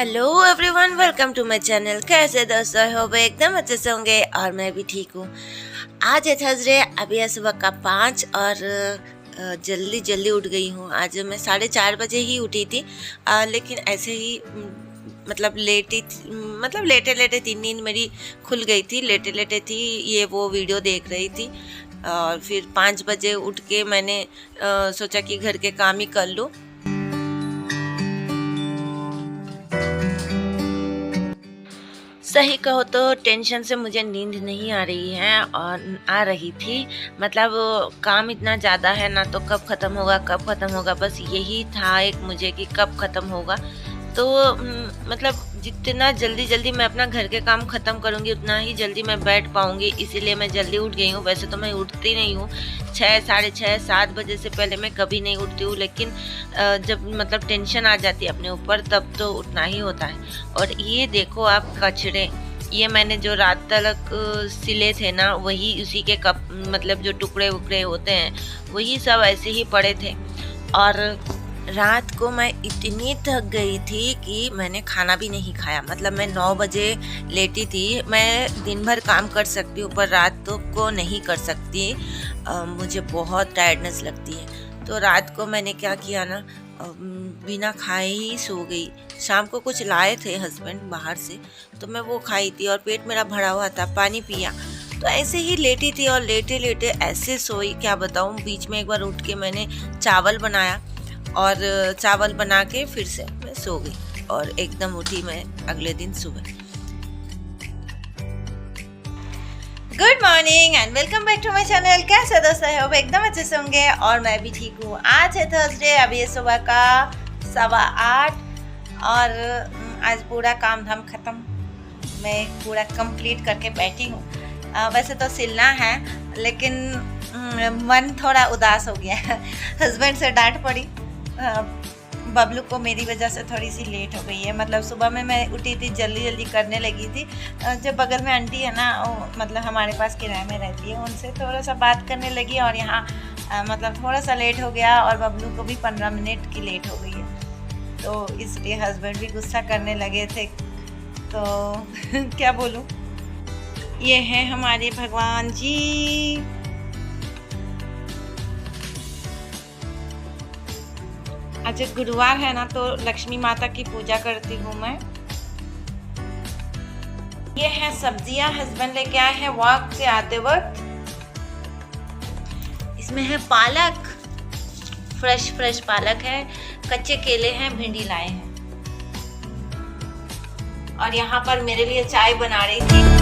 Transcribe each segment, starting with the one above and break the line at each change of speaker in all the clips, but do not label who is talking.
Hello everyone, welcome to my channel. कैसे दोस्तों, I hope एकदम अच्छे से होंगे और मैं भी ठीक हूँ। आज है थर्सडे, अभी है सुबह का 5 और जल्दी जल्दी उठ गई हूँ। आज मैं 4:30 बजे ही उठी थी, लेकिन ऐसे ही लेटे लेटे थी, नींद मेरी खुल गई थी। लेटे लेटे थी, ये वो वीडियो देख रही थी और फिर 5 बजे उठ के मैंने सोचा कि घर के काम ही कर लूँ। सही कहो तो टेंशन से मुझे नींद नहीं आ रही है और आ रही थी। काम इतना ज़्यादा है ना, तो कब ख़त्म होगा, बस यही था एक मुझे कि कब ख़त्म होगा। तो जितना जल्दी जल्दी मैं अपना घर के काम ख़त्म करूँगी उतना ही जल्दी मैं बैठ पाऊँगी, इसीलिए मैं जल्दी उठ गई हूँ। वैसे तो मैं उठती नहीं हूँ, 6, साढ़े 6, 7 बजे से पहले मैं कभी नहीं उठती हूँ, लेकिन जब टेंशन आ जाती है अपने ऊपर तब तो उठना ही होता है। और ये देखो आप कचड़े, ये मैंने जो रात तक सिले थे ना, वही उसी के जो टुकड़े वुकड़े होते हैं वही सब ऐसे ही पड़े थे। और रात को मैं इतनी थक गई थी कि मैंने खाना भी नहीं खाया। मैं 9 बजे लेटी थी। मैं दिन भर काम कर सकती हूँ पर रात को नहीं कर सकती, मुझे बहुत टायर्डनेस लगती है। तो रात को मैंने क्या किया ना, बिना खाए ही सो गई। शाम को कुछ लाए थे हस्बैंड बाहर से, तो मैं वो खाई थी और पेट मेरा भरा हुआ था, पानी पिया। तो ऐसे ही लेटी थी और लेटे लेटे ऐसे सोई, क्या बताऊँ। बीच में एक बार उठ के मैंने चावल बनाया और चावल बना के फिर से मैं सो गई और एकदम उठी मैं अगले दिन सुबह। Good morning and welcome back to my channel. कैसे दोस्तों हो, एकदम अच्छे से होंगे और मैं भी ठीक हूँ। आज है थर्सडे, अभी है सुबह का 8:15 और आज पूरा काम धाम ख़त्म, मैं पूरा कंप्लीट करके बैठी हूँ। वैसे तो सिलना है, लेकिन मन थोड़ा उदास हो गया है। हस्बैंड से डांट पड़ी, बबलू को मेरी वजह से थोड़ी सी लेट हो गई है। सुबह में मैं उठी थी, जल्दी जल्दी करने लगी थी। जो बगल में आंटी है ना, वो हमारे पास किराए में रहती है, उनसे थोड़ा सा बात करने लगी और यहाँ थोड़ा सा लेट हो गया और बबलू को भी 15 मिनट की लेट हो गई है। तो इसलिए हस्बैंड भी गुस्सा करने लगे थे। तो क्या बोलूँ, ये है हमारे भगवान जी। आज गुरुवार है ना, तो लक्ष्मी माता की पूजा करती हूँ मैं। ये है सब्जियां, हस्बैंड लेके आए हैं वॉक से आते वक्त। इसमें है पालक, फ्रेश पालक है, कच्चे केले हैं, भिंडी लाए हैं। और यहाँ पर मेरे लिए चाय बना रही थी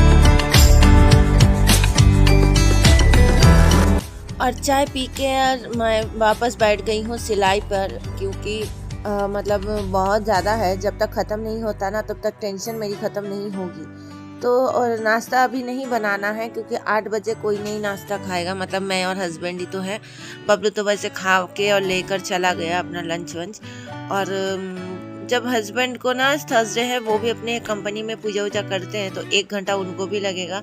और चाय पी के मैं वापस बैठ गई हूँ सिलाई पर, क्योंकि बहुत ज़्यादा है। जब तक ख़त्म नहीं होता ना, तब तक टेंशन मेरी ख़त्म नहीं होगी। तो और नाश्ता अभी नहीं बनाना है, क्योंकि 8 बजे कोई नहीं नाश्ता खाएगा। मैं और हस्बैंड ही तो है। बबलू तो वैसे खा के और लेकर चला गया अपना लंच वंच। और जब हस्बैंड को ना थर्सडे है, वो भी अपने कंपनी में पूजा वूजा करते हैं, तो 1 घंटा उनको भी लगेगा।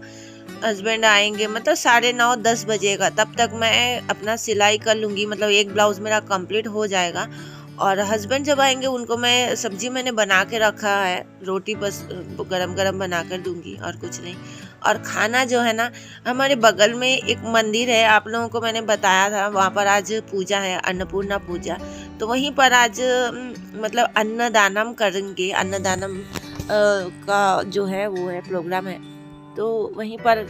हस्बैंड आएंगे 9:30 10 बजेगा, तब तक मैं अपना सिलाई कर लूँगी। एक ब्लाउज़ मेरा कंप्लीट हो जाएगा। और हस्बैंड जब आएंगे, उनको मैं सब्जी मैंने बना के रखा है, रोटी बस गरम बना कर दूँगी और कुछ नहीं। और खाना जो है ना, हमारे बगल में एक मंदिर है, आप लोगों को मैंने बताया था, वहाँ पर आज पूजा है, अन्नपूर्णा पूजा। तो वहीं पर आज अन्नदानम करेंगे। अन्नदानम का जो है वो है प्रोग्राम है, तो वहीं पर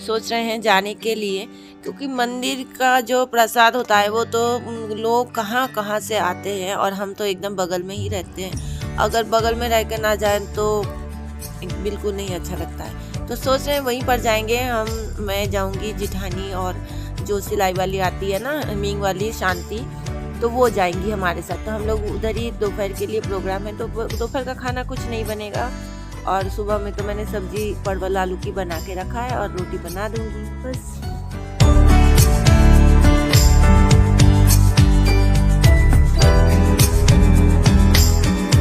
सोच रहे हैं जाने के लिए, क्योंकि मंदिर का जो प्रसाद होता है वो तो लोग कहाँ कहाँ से आते हैं और हम तो एकदम बगल में ही रहते हैं। अगर बगल में रह कर ना जाएं तो बिल्कुल नहीं अच्छा लगता है। तो सोच रहे हैं वहीं पर जाएंगे हम। मैं जाऊंगी, जिठानी और जो सिलाई वाली आती है ना, मींग वाली शांति, तो वो जाएंगी हमारे साथ। तो हम लोग उधर ही दोपहर के लिए प्रोग्राम है, तो दोपहर का खाना कुछ नहीं बनेगा। और सुबह में तो मैंने सब्जी परवल आलू की बना के रखा है और रोटी बना दूंगी बस।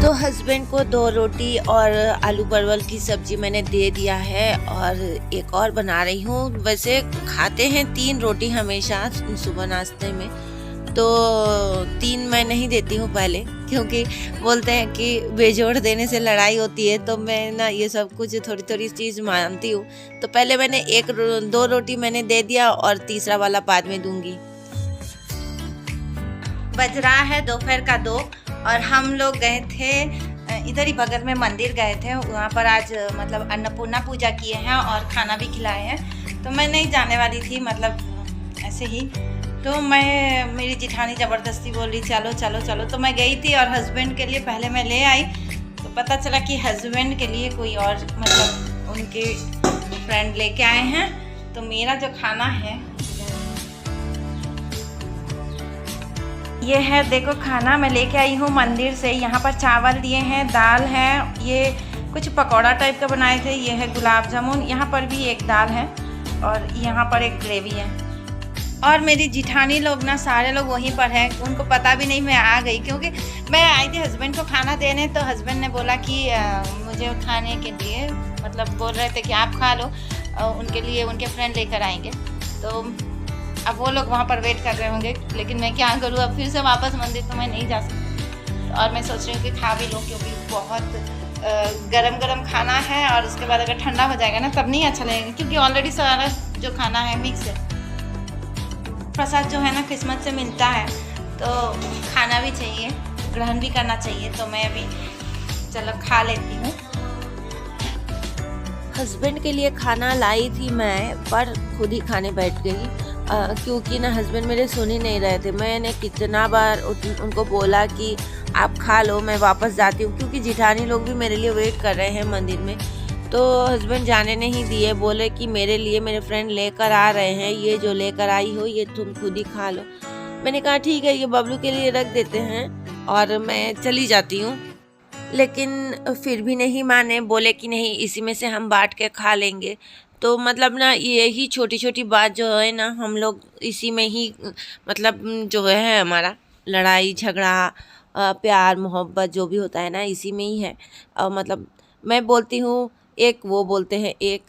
तो हस्बैंड को 2 रोटी और आलू परवल की सब्जी मैंने दे दिया है और एक और बना रही हूँ। वैसे खाते हैं 3 रोटी हमेशा सुबह नाश्ते में, तो 3 मैं नहीं देती हूँ पहले, क्योंकि बोलते हैं कि बेजोड़ देने से लड़ाई होती है। तो मैं ना ये सब कुछ थोड़ी थोड़ी चीज़ मानती हूँ। तो पहले मैंने 2 रोटी मैंने दे दिया और तीसरा वाला बाद में दूंगी। बज रहा है दोपहर का 2 और हम लोग गए थे इधर ही बगल में मंदिर गए थे। वहाँ पर आज मतलब अन्नपूर्णा पूजा किए हैं और खाना भी खिलाए हैं। तो मैं नहीं जाने वाली थी, मतलब ऐसे ही। तो मेरी जिठानी ज़बरदस्ती बोल रही चलो चलो चलो, तो मैं गई थी। और हस्बैंड के लिए पहले मैं ले आई, तो पता चला कि हस्बैंड के लिए कोई और मतलब उनके फ्रेंड लेके आए हैं। तो मेरा जो खाना है ये है, देखो खाना मैं लेके आई हूँ मंदिर से। यहाँ पर चावल दिए हैं, दाल है, ये कुछ पकौड़ा टाइप का बनाए थे, ये है गुलाब जामुन, यहाँ पर भी एक दाल है और यहाँ पर एक ग्रेवी है। और मेरी जिठानी लोग ना सारे लोग वहीं पर हैं, उनको पता भी नहीं मैं आ गई, क्योंकि मैं आई थी हस्बैंड को खाना देने। तो हस्बैंड ने बोला कि मुझे खाने के लिए मतलब बोल रहे थे कि आप खा लो, उनके लिए उनके फ्रेंड लेकर आएंगे। तो अब वो लोग वहाँ पर वेट कर रहे होंगे, लेकिन मैं क्या करूँ, अब फिर से वापस मंदिर तो मैं नहीं जा सकती। और मैं सोच रही हूँ कि खा भी लूँ, क्योंकि बहुत गरम गरम खाना है और उसके बाद अगर ठंडा हो जाएगा ना तब नहीं अच्छा लगेगा, क्योंकि ऑलरेडी सारा जो खाना है मिक्स है। प्रसाद जो है ना किस्मत से मिलता है, तो खाना भी चाहिए, ग्रहण भी करना चाहिए। तो मैं अभी चलो खा लेती हूँ। हस्बैंड के लिए खाना लाई थी मैं, पर खुद ही खाने बैठ गई, क्योंकि ना हस्बैंड मेरे सुन ही नहीं रहे थे। मैंने कितना बार उनको बोला कि आप खा लो, मैं वापस जाती हूँ, क्योंकि जिठानी लोग भी मेरे लिए वेट कर रहे हैं मंदिर में। तो हस्बैंड जाने नहीं दिए, बोले कि मेरे लिए मेरे फ्रेंड लेकर आ रहे हैं, ये जो लेकर आई हो ये तुम खुद ही खा लो। मैंने कहा ठीक है, ये बबलू के लिए रख देते हैं और मैं चली जाती हूँ। लेकिन फिर भी नहीं माने, बोले कि नहीं इसी में से हम बांट के खा लेंगे। तो मतलब ना यही छोटी छोटी बात जो है ना, हम लोग इसी में ही मतलब जो है हमारा लड़ाई झगड़ा प्यार मोहब्बत जो भी होता है ना, इसी में ही है। मतलब मैं बोलती हूँ एक, वो बोलते हैं एक।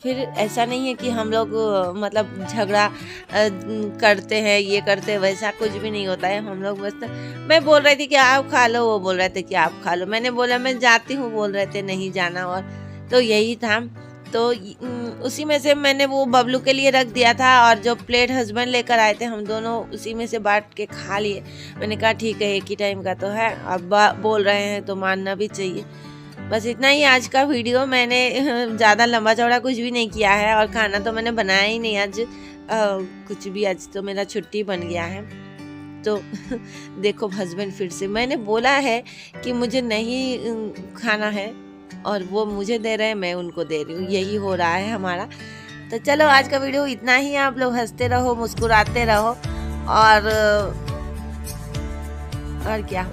फिर ऐसा नहीं है कि हम लोग मतलब झगड़ा करते हैं, ये करते हैं, वैसा कुछ भी नहीं होता है। हम लोग बस, मैं बोल रही थी कि आप खा लो, वो बोल रहे थे कि आप खा लो। मैंने बोला मैं जाती हूँ, बोल रहे थे नहीं जाना, और तो यही था। तो उसी में से मैंने वो बबलू के लिए रख दिया था, और जो प्लेट हस्बैंड लेकर आए थे हम दोनों उसी में से बांट के खा लिए। मैंने कहा ठीक है, एक ही टाइम का तो है, अब बोल रहे हैं तो मानना भी चाहिए। बस इतना ही आज का वीडियो। मैंने ज़्यादा लंबा चौड़ा कुछ भी नहीं किया है, और खाना तो मैंने बनाया ही नहीं आज कुछ भी। आज तो मेरा छुट्टी बन गया है। तो देखो हस्बैंड फिर से, मैंने बोला है कि मुझे नहीं खाना है और वो मुझे दे रहे हैं, मैं उनको दे रही हूँ, यही हो रहा है हमारा। तो चलो आज का वीडियो इतना ही। आप लोग हंसते रहो, मुस्कुराते रहो, और क्या